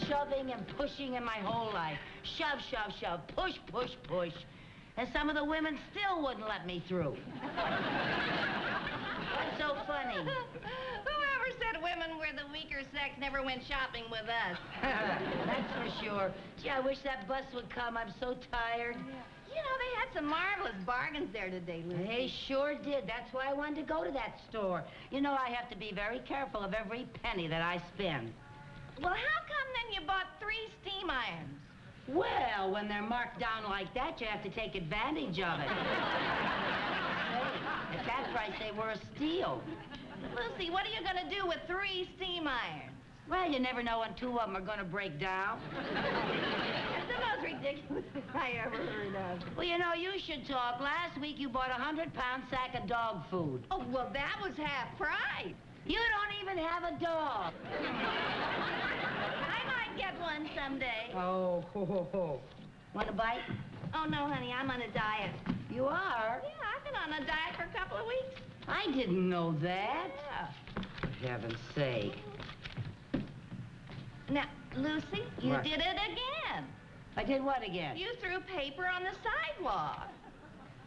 shoving and pushing in my whole life. Shove, shove, shove, push, push, push. And some of the women still wouldn't let me through. What's so funny? Whoever said women were the weaker sex never went shopping with us. That's for sure. Gee, I wish that bus would come. I'm so tired. Yeah. You know, they had some marvelous bargains there today, Lucy. They sure did. That's why I wanted to go to that store. You know, I have to be very careful of every penny that I spend. Well, how come then you bought 3 steam irons? Well, when they're marked down like that, you have to take advantage of it. At that price, they were a steal. Lucy, what are you going to do with 3 steam irons? Well, you never know when 2 of them are going to break down. It's the most ridiculous thing I ever heard of. Well, you know, you should talk. Last week, you bought a 100-pound sack of dog food. Oh, well, that was half price. You don't even have a dog. I might get one someday. Oh, ho, ho, ho. Want a bite? Oh, no, honey, I'm on a diet. You are? Yeah, I've been on a diet for a couple of weeks. I didn't know that. Yeah. For heaven's sake. Now, Lucy, you What? did it again. I did what again? You threw paper on the sidewalk.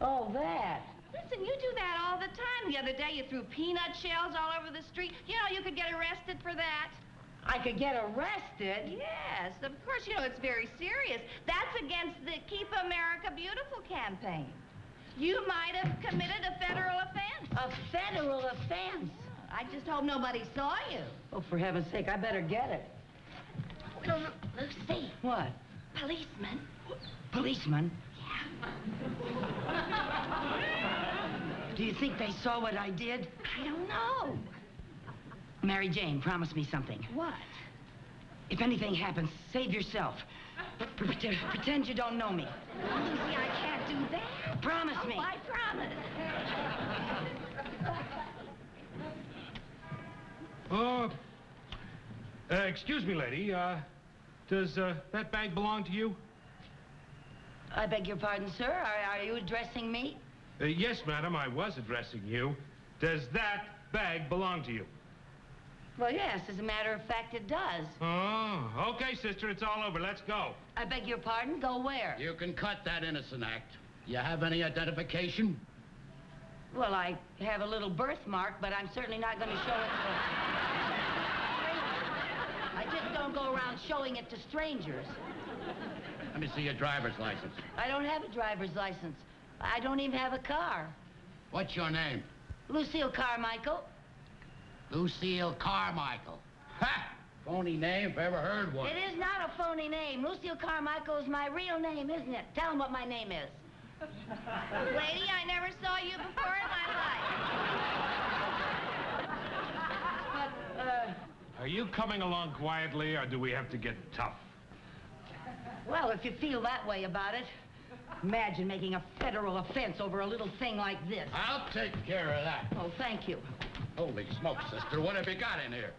Oh, that. Listen, you do that all the time. The other day, you threw peanut shells all over the street. You know, you could get arrested for that. I could get arrested? Yes, of course. You know, it's very serious. That's against the Keep America Beautiful campaign. You might have committed a federal offense. A federal offense? I just hope nobody saw you. Oh, for heaven's sake, I better get it. Lucy, What? policeman. Policeman? Yeah. Do you think they saw what I did? I don't know. Mary Jane, promise me something. What? If anything happens, save yourself. Pretend you don't know me. Lucy, I can't do that. Promise me. Oh, I promise. Excuse me, lady. Does that bag belong to you? I beg your pardon, sir. Are you addressing me? Yes, madam, I was addressing you. Does that bag belong to you? Well, yes, as a matter of fact, it does. Oh, okay, sister, it's all over. Let's go. I beg your pardon? Go where? You can cut that innocent act. You have any identification? Well, I have a little birthmark, but I'm certainly not going to show it to... I just don't go around showing it to strangers. Let me see your driver's license. I don't have a driver's license. I don't even have a car. What's your name? Lucille Carmichael. Lucille Carmichael. Ha! Phony name if I ever heard one. It is not a phony name. Lucille Carmichael is my real name, isn't it? Tell them what my name is. Lady, I never saw you before in my life. Are you coming along quietly, or do we have to get tough? Well, if you feel that way about it, imagine making a federal offense over a little thing like this. I'll take care of that. Oh, thank you. Holy smoke, sister. What have you got in here?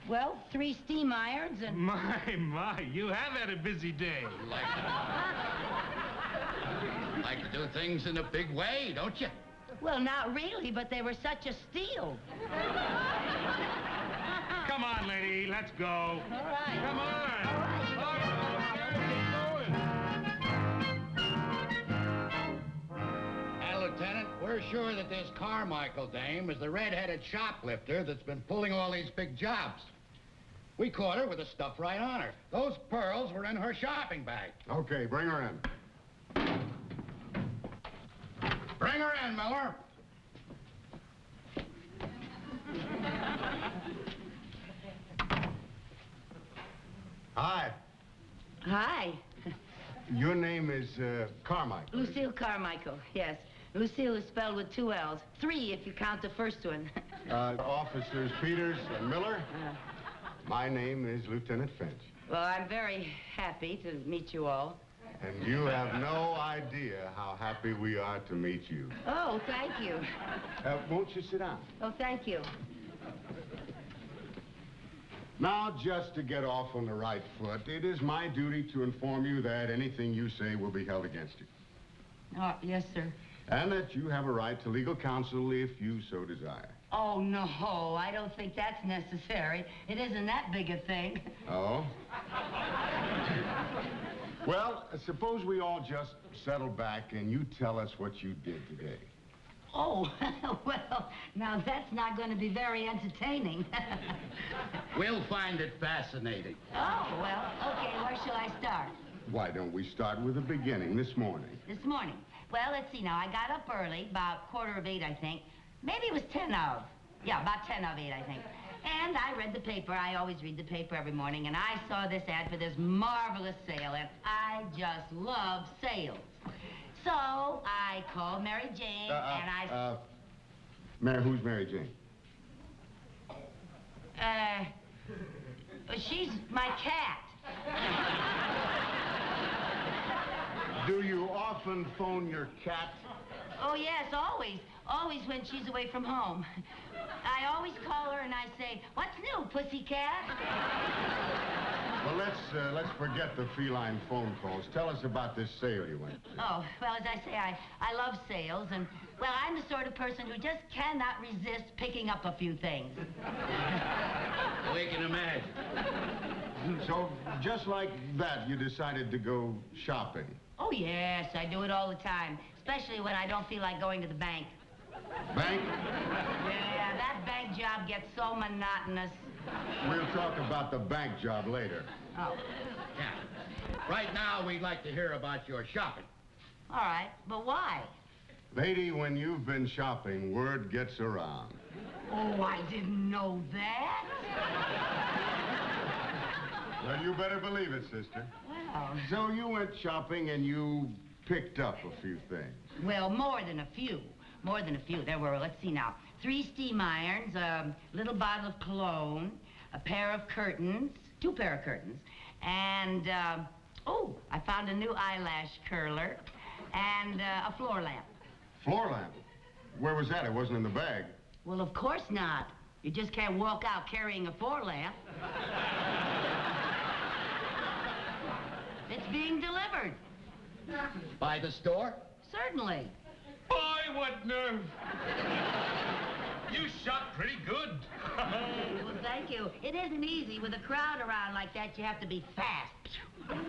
Well, 3 steam irons and... My, you have had a busy day. Like to do things in a big way, don't you? Well, not really, but they were such a steal. Come on, lady, let's go. All right. Come on. All right. Lieutenant, we're sure that this Carmichael dame is the red-headed shoplifter that's been pulling all these big jobs. We caught her with the stuff right on her. Those pearls were in her shopping bag. Okay, bring her in. Bring her in, Miller. Hi. Hi. Your name is Carmichael. Lucille Carmichael, yes. Lucille is spelled with 2 L's. 3 if you count the first one. Officers Peters and Miller. My name is Lieutenant Finch. Well, I'm very happy to meet you all. And you have no idea how happy we are to meet you. Oh, thank you. Won't you sit down? Oh, thank you. Now, just to get off on the right foot, it is my duty to inform you that anything you say will be held against you. Oh, yes, sir. and that you have a right to legal counsel if you so desire. Oh, no, I don't think that's necessary. It isn't that big a thing. Oh? Well, suppose we all just settle back and you tell us what you did today. Oh, well, now that's not going to be very entertaining. We'll find it fascinating. Oh, well, okay, where shall I start? Why don't we start with the beginning, this morning? This morning. Well, let's see now. I got up early, about 7:45, I think. Maybe it was 10 of. Yeah, about 10 of 8, I think. And I read the paper. I always read the paper every morning, and I saw this ad for this marvelous sale, and I just love sales. So I called Mary Jane, and who's Mary Jane? She's my cat. Do you often phone your cat? Oh, yes, always. Always when she's away from home. I always call her and I say, "What's new, pussycat?" Well, let's forget the feline phone calls. Tell us about this sale you went to. Oh, well, as I say, I love sales, and, well, I'm the sort of person who just cannot resist picking up a few things. We can imagine. So, just like that, you decided to go shopping. Oh, yes, I do it all the time, especially when I don't feel like going to the bank. Bank? Yeah, that bank job gets so monotonous. We'll talk about the bank job later. Oh, Yeah. Right now, we'd like to hear about your shopping. all right, but why? Lady, when you've been shopping, word gets around. Oh, I didn't know that. Well, you better believe it, sister. Well, So you went shopping and you picked up a few things. well, more than a few. More than a few. There were, let's see now, 3 steam irons, a little bottle of cologne, a pair of curtains, 2 pair of curtains, and, I found a new eyelash curler, and a floor lamp. Floor lamp? Where was that? It wasn't in the bag. Well, of course not. You just can't walk out carrying a floor lamp. It's being delivered. By the store? Certainly. Boy, what nerve! You shot pretty good. Well, thank you. It isn't easy. With a crowd around like that, you have to be fast. Well,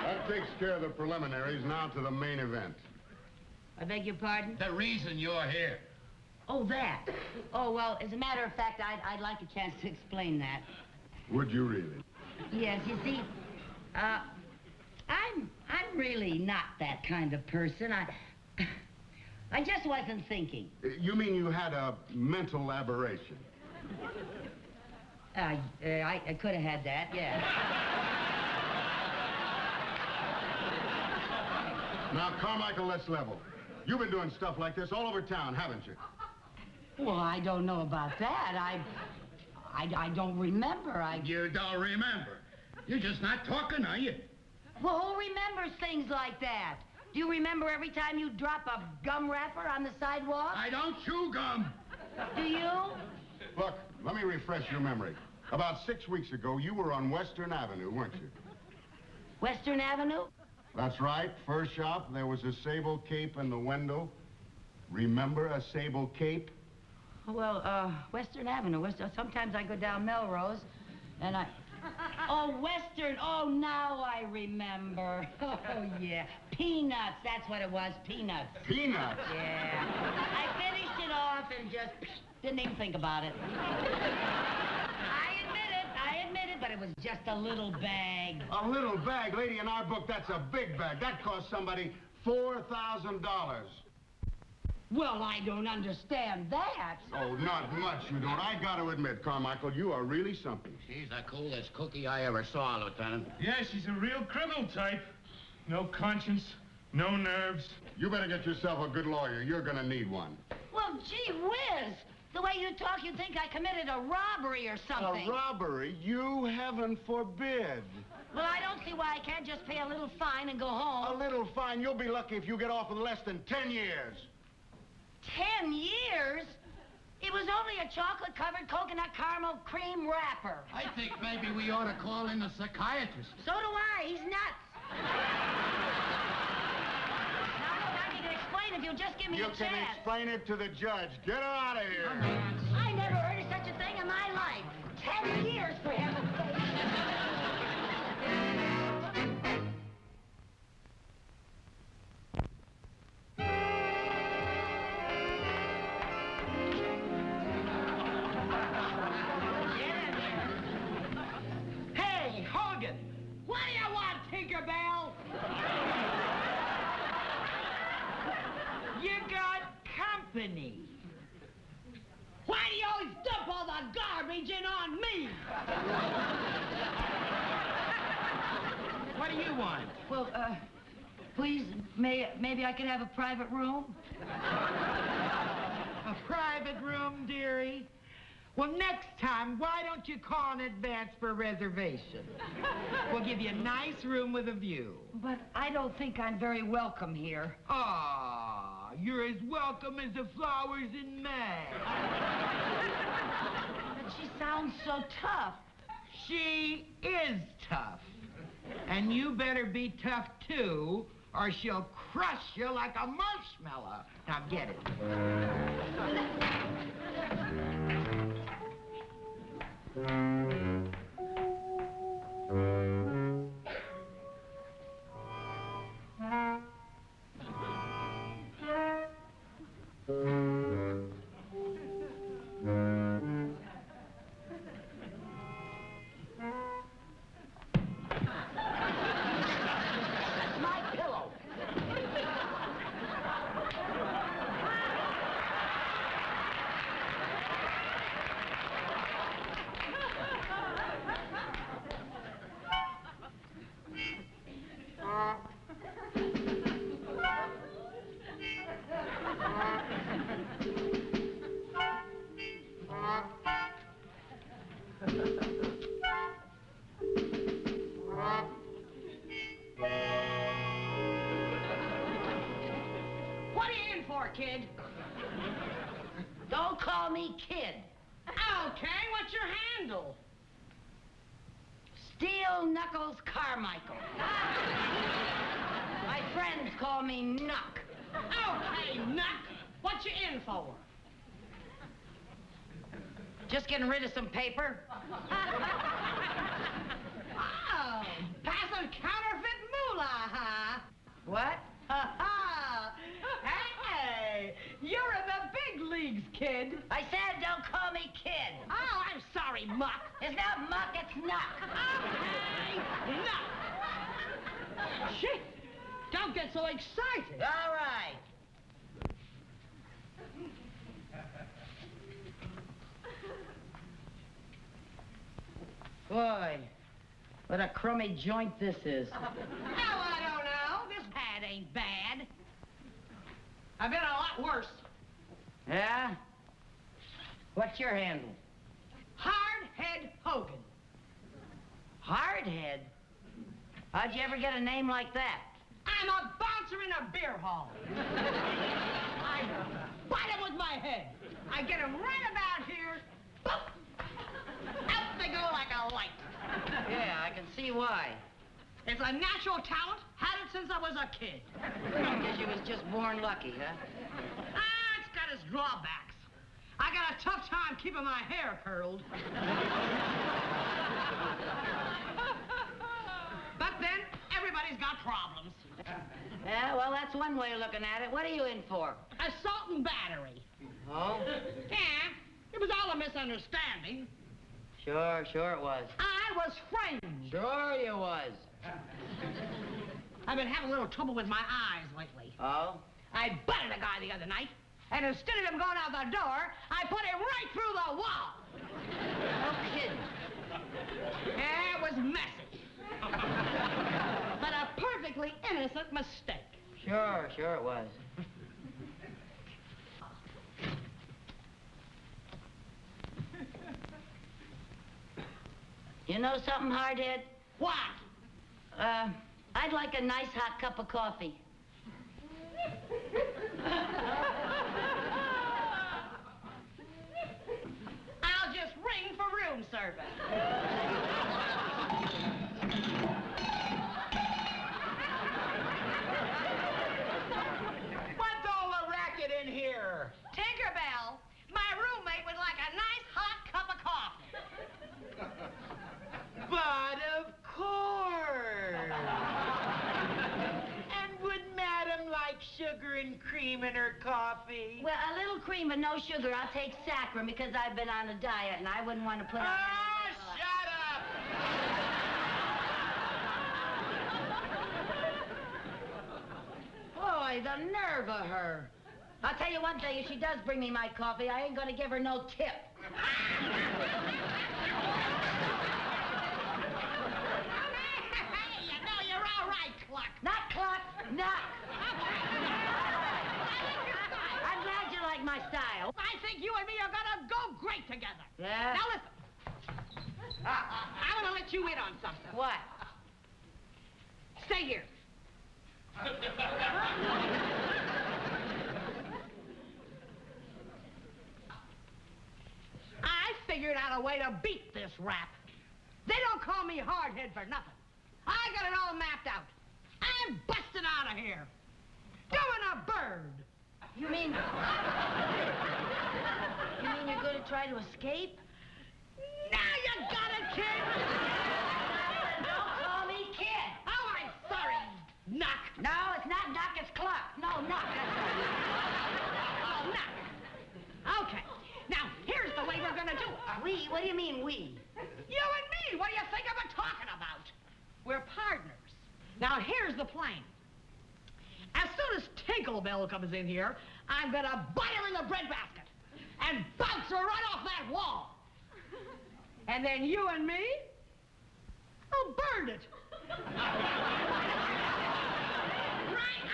that takes care of the preliminaries. Now to the main event. I beg your pardon? The reason you're here. Oh, that. Oh, well, as a matter of fact, I'd like a chance to explain that. Would you really? Yes, you see, I'm really not that kind of person. I just wasn't thinking. You mean you had a mental aberration? I could have had that, yeah. Now, Carmichael, let's level. You've been doing stuff like this all over town, haven't you? Well, I don't know about that. I don't remember. You don't remember. You're just not talking, are you? Well, who remembers things like that? Do you remember every time you drop a gum wrapper on the sidewalk? I don't chew gum. Do you? Look, let me refresh your memory. About 6 weeks ago, you were on Western Avenue, weren't you? Western Avenue? That's right. First shop, there was a sable cape in the window. Remember a sable cape? Well, Western Avenue. Sometimes I go down Melrose, and I... Oh, Western. Oh, now I remember. Oh, yeah. Peanuts. That's what it was. Peanuts. Peanuts? Yeah. I finished it off and just didn't even think about it. I admit it, but it was just a little bag. A little bag? Lady, in our book, that's a big bag. That cost somebody $4,000. Well, I don't understand that. Oh, not much, you don't. I got to admit, Carmichael, you are really something. She's the coolest cookie I ever saw, Lieutenant. Yeah, she's a real criminal type. No conscience, no nerves. You better get yourself a good lawyer. You're going to need one. Well, gee whiz. The way you talk, you'd think I committed a robbery or something. A robbery? You heaven forbid. Well, I don't see why I can't just pay a little fine and go home. A little fine? You'll be lucky if you get off with less than 10 years. 10 years? It was only a chocolate-covered coconut caramel cream wrapper. I think maybe we ought to call in a psychiatrist. So do I. He's nuts. explain if you'll just give me You a can chance. explain it to the judge. Get her out of here. I never heard of such a thing in my life. 10 years, for heaven's sake. Hey, Hogan! What do you want, Tinkerbell? You got company. Why do you always dump all the garbage in on me? What do you want? Well, please, maybe I could have a private room? A private room, dearie? Well, next time, why don't you call in advance for a reservation? We'll give you a nice room with a view. But I don't think I'm very welcome here. Ah, you're as welcome as the flowers in May. But she sounds so tough. She is tough. And you better be tough, too, or she'll crush you like a marshmallow. Now, get it. My pillow. What are you in for, kid? Don't call me kid. Okay, what's your handle? Steel Knuckles Carmichael. My friends call me Knuck. Okay, Nuck. What you in for? Just getting rid of some paper. Oh, passing counterfeit moolah, huh? What? Hey, you're in the big leagues, kid. I said don't call me kid. Oh, I'm sorry, Muck. It's not Muck, it's Knuck. Okay, Nuck. Shit, don't get so excited. All right. Boy, what a crummy joint this is. Oh, I don't know. This pad ain't bad. I've been a lot worse. Yeah? What's your handle? Hardhead Hogan. Hardhead? How'd you ever get a name like that? I'm a bouncer in a beer hall. I bite 'em with my head. I get 'em right about here. Boop. Out they go like a light. Yeah, I can see why. It's a natural talent. Had it since I was a kid. Guess you was just born lucky, huh? Ah, it's got its drawbacks. I got a tough time keeping my hair curled. But then, everybody's got problems. Yeah, well, that's one way of looking at it. What are you in for? Assault and battery. Oh? Yeah, it was all a misunderstanding. Sure it was. I was framed. Sure you was. I've been having a little trouble with my eyes lately. Oh? I butted a guy the other night, and instead of him going out the door, I put him right through the wall. No kidding. Yeah, it was messy. But a perfectly innocent mistake. Sure it was. You know something, Hardhead? What? I'd like a nice hot cup of coffee. I'll just ring for room service. What's all Sure. Tinkerbell, my roommate would like a nice hot cup of coffee. But of course. And would Madam like sugar and cream in her coffee? Well, a little cream and no sugar. I'll take saccharin because I've been on a diet and I wouldn't want to put on... Oh, shut up! Boy, the nerve of her. I'll tell you one thing, if she does bring me my coffee, I ain't gonna give her no tip. Hey, you know you're all right, Cluck. Not Cluck, Knock. I'm glad you like my style. I think you and me are gonna go great together. Yeah? Now listen. I want to let you in on something. What? Stay here. I figured out a way to beat this rap. They don't call me hardhead for nothing. I got it all mapped out. I'm busting out of here. Doing a bird. You mean you're gonna try to escape? Now you got it, kid. Don't call me kid. Oh, I'm sorry. Knock. No, it's not Knock, it's Cluck. No, Knock. That's right. Knock. Okay. Now, here's the way we're gonna do it. We? What do you mean, we? You and me, what do you think I've been talking about? We're partners. Now, here's the plan. As soon as Tinkerbell comes in here, I'm gonna bite her in the breadbasket and bounce her right off that wall. And then you and me will burn it. Right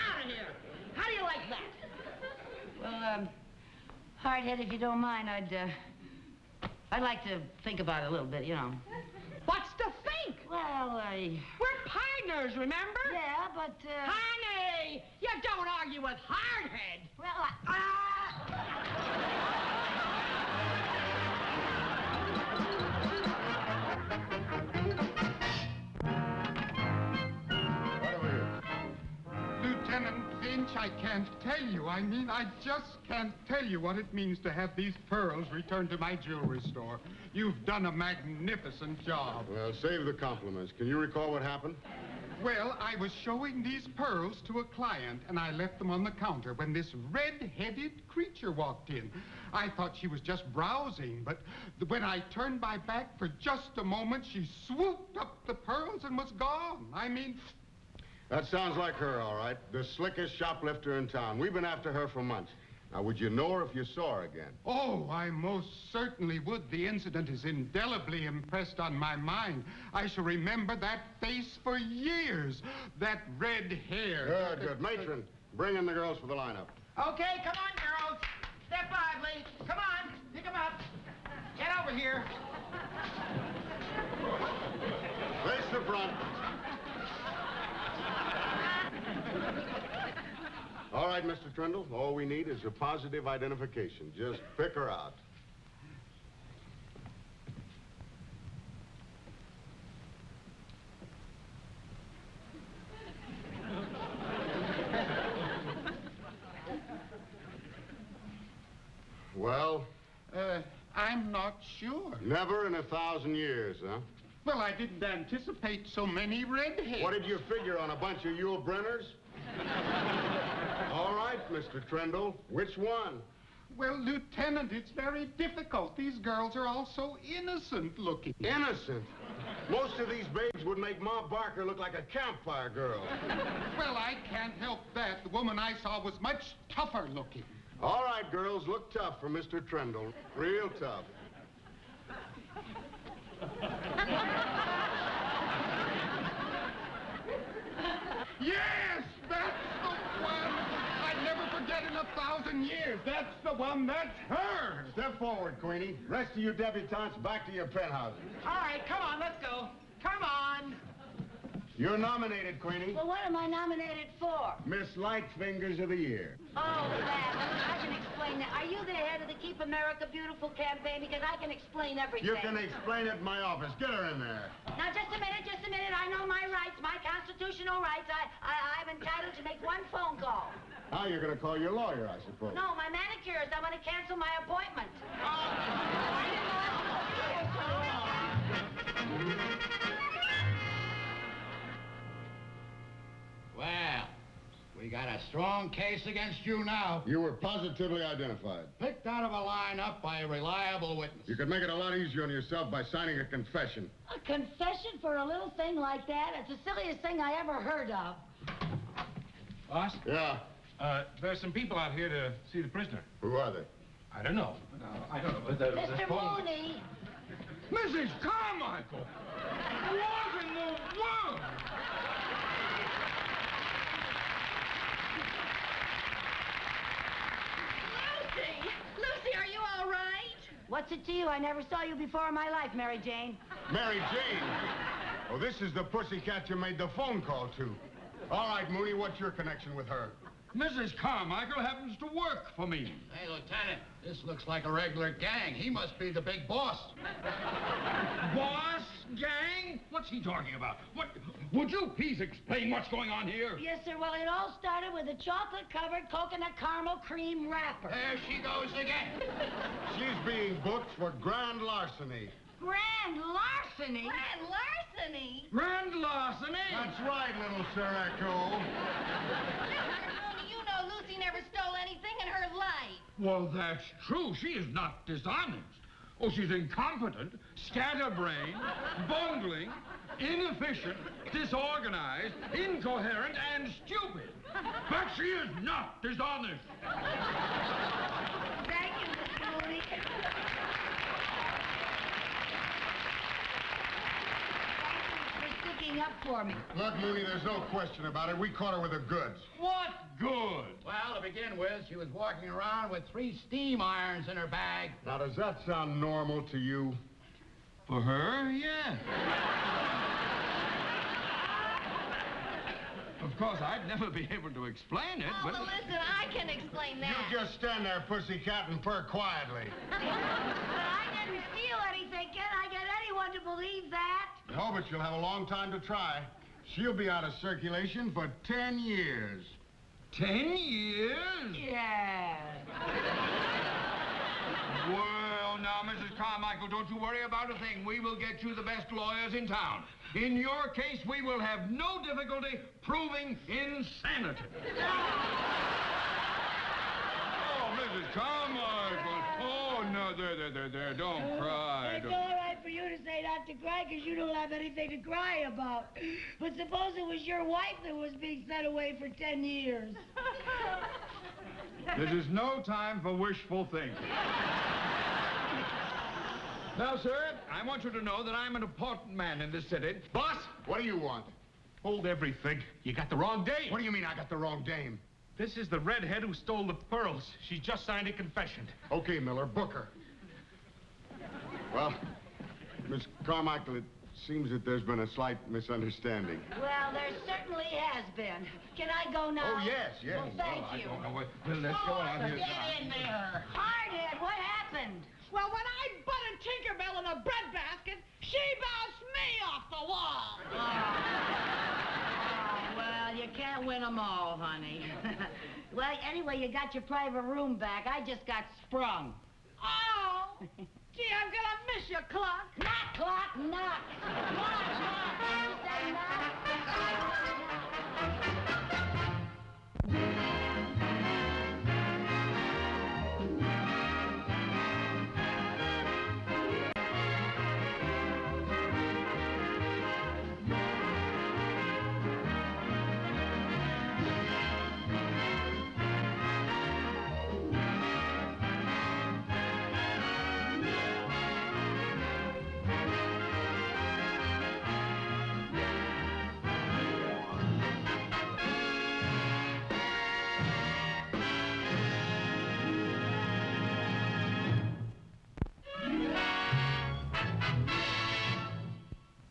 out of here. How do you like that? Well, Hardhead, if you don't mind, I'd like to think about it a little bit, you know. What's to think? Well, We're partners, remember? yeah, but, Honey, you don't argue with Hardhead. well, Right over here. Lieutenant Finch, I can't tell you. I mean, I just can't tell you what it means to have these pearls returned to my jewelry store. You've done a magnificent job. Well, save the compliments. Can you recall what happened? Well, I was showing these pearls to a client, and I left them on the counter when this red-headed creature walked in. I thought she was just browsing, but when I turned my back for just a moment, she swooped up the pearls and was gone. I mean... That sounds like her, all right. The slickest shoplifter in town. We've been after her for months. Now, would you know her if you saw her again? Oh, I most certainly would. The incident is indelibly impressed on my mind. I shall remember that face for years. That red hair. Good, good. Matron, bring in the girls for the lineup. Okay, come on, girls. Step lively. Come on, pick them up. Get over here. Face the front. All right, Mr. Trindle, all we need is a positive identification. Just pick her out. Well, I'm not sure. never in 1,000 years, huh? Well, I didn't anticipate so many redheads. What did you figure on a bunch of Yule Brenners? All right, Mr. Trindle, which one? Well, Lieutenant, it's very difficult. These girls are all so innocent looking. Innocent. Most of these babes would make Ma Barker look like a campfire girl. Well, I can't help that. The woman I saw was much tougher looking. All right, girls, look tough for Mr. Trindle. Real tough. Yes, that's the one. I'd never forget in 1,000 years. That's the one. That's her. Step forward, Queenie. Rest of you debutantes, back to your penthouses. All right, come on, let's go. Come on. You're nominated, Queenie. well, what am I nominated for? Miss Lightfingers of the Year. Oh, that. I can explain that. Are you the head of the Keep America Beautiful campaign? Because I can explain everything. You can explain it in my office. Get her in there. Now, just a minute, I know my rights, my constitutional rights. I'm entitled to make one phone call. Now you're going to call your lawyer, I suppose. No, my manicurist. I want to cancel my appointment. Well, we got a strong case against you now. You were positively identified. Picked out of a lineup by a reliable witness. You could make it a lot easier on yourself by signing a confession. A confession for a little thing like that? It's the silliest thing I ever heard of. Boss? Yeah. There's some people out here to see the prisoner. Who are they? I don't know. I don't know. But Mr. Mooney! Mrs. Carmichael! What in the world? Lucy, are you all right? What's it to you? I never saw you before in my life, Mary Jane. Mary Jane. Oh, this is the pussycat you made the phone call to. All right, Mooney, what's your connection with her? Mrs. Carmichael happens to work for me. Hey, Lieutenant, this looks like a regular gang. He must be the big boss. Boss? Gang? What's he talking about? What? Would you please explain what's going on here? Yes, sir. Well, it all started with a chocolate-covered coconut caramel cream wrapper. There she goes again. She's being booked for grand larceny. Grand larceny? Grand larceny? Grand larceny? That's right, little Sir Echo. You know Lucy never stole anything in her life. Well, that's true. She is not dishonest. Oh, she's incompetent, scatterbrained, bungling, inefficient, disorganized, incoherent, and stupid. But she is not dishonest. Thank you, Mr. Mooney. For sticking up for me. Look, Mooney, there's no question about it. We caught her with the goods. What good? Well, to begin with, she was walking around with 3 steam irons in her bag. Now, does that sound normal to you? For her, yeah. Of course, I'd never be able to explain it, Oh, but... well, listen, I can explain that. You just stand there, pussycat, and purr quietly. But I didn't steal anything. Can I get anyone to believe that? No, but you'll have a long time to try. She'll be out of circulation for 10 years. 10 years? Yeah. Well, now, Mrs. Carmichael, don't you worry about a thing. We will get you the best lawyers in town. In your case, we will have no difficulty proving insanity. Oh, Mrs. Carmichael. Oh, no, there. Don't cry. It's all right for you to say not to cry because you don't have anything to cry about. But suppose it was your wife that was being sent away for 10 years. This is no time for wishful thinking. Now, sir, I want you to know that I'm an important man in this city. Boss, what do you want? Hold everything. You got the wrong dame. What do you mean I got the wrong dame? This is the redhead who stole the pearls. She just signed a confession. Okay, Miller, book her. Well, Miss Carmichael, it seems that there's been a slight misunderstanding. Well, there certainly has been. Can I go now? Oh, yes. Well, thank I you. don't know what... Well, let's go on here. Get in there. Hardhead, what happened? Well, when I butted Tinkerbell in a breadbasket, she bounced me off the wall. Oh, well, you can't win them all, honey. Well, anyway, you got your private room back. I just got sprung. Oh, gee, I'm gonna miss you, Clock. Knock, clock, knock. Knock, knock. You say knock?